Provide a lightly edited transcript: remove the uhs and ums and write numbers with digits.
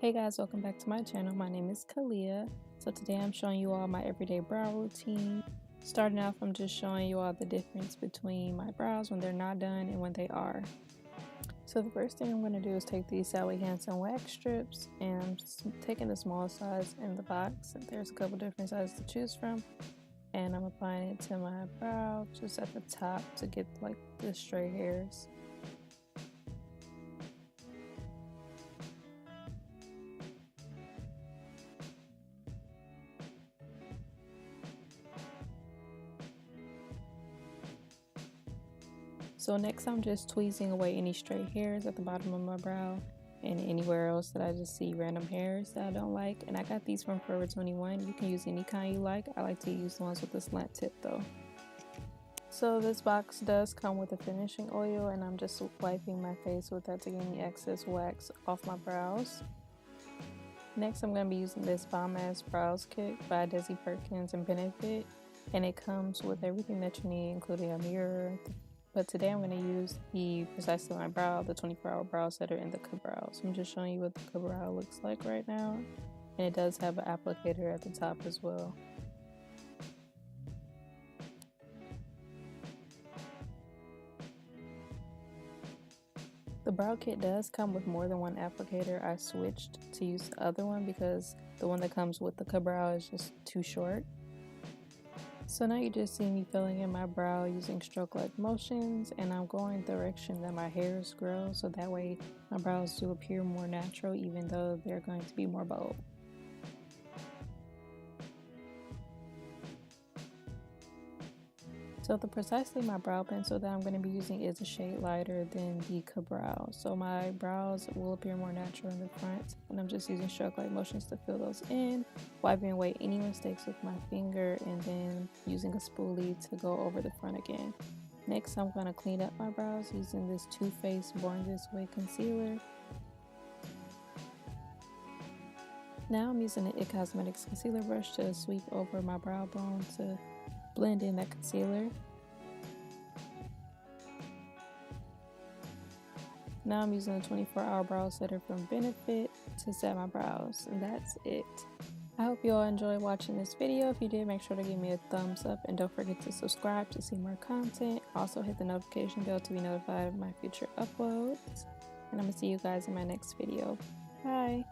Hey guys, welcome back to my channel. My name is Kalia. So today I'm showing you all my everyday brow routine. Starting off, I'm just showing you all the difference between my brows when they're not done and when they are. So the first thing I'm going to do is take these Sally Hansen wax strips, and I'm just taking the small size in the box. There's a couple different sizes to choose from, and I'm applying it to my brow just at the top to get like the stray hairs. So next I'm just tweezing away any stray hairs at the bottom of my brow and anywhere else that I just see random hairs that I don't like. And I got these from Forever 21. You can use any kind you like. I like to use the ones with the slant tip though. So this box does come with a finishing oil, and I'm just wiping my face with that to get any excess wax off my brows. Next I'm going to be using this Bomb Ass Brows Kit by Desi Perkins and Benefit, and it comes with everything that you need, including a mirror. But today I'm going to use the Precisely My Brow, the 24-hour brow setter, and the Ka-Brow. So I'm just showing you what the Ka-Brow looks like right now. And it does have an applicator at the top as well. The brow kit does come with more than one applicator. I switched to use the other one because the one that comes with the Ka-Brow is just too short. So now you just see me filling in my brow using stroke-like motions, and I'm going the direction that my hairs grow, so that way my brows do appear more natural even though they're going to be more bold. So the Precisely My Brow pencil that I'm going to be using is a shade lighter than the Ka-Brow. So my brows will appear more natural in the front, and I'm just using stroke-like motions to fill those in, wiping away any mistakes with my finger, and then using a spoolie to go over the front again. Next, I'm going to clean up my brows using this Too Faced Born This Way concealer. Now I'm using the IT Cosmetics concealer brush to sweep over my brow bone to blend in that concealer. Now I'm using a 24-hour brow setter from Benefit to set my brows, and that's it. I hope you all enjoyed watching this video. If you did, make sure to give me a thumbs up, and don't forget to subscribe to see more content. Also hit the notification bell to be notified of my future uploads, and I'm gonna see you guys in my next video. Bye.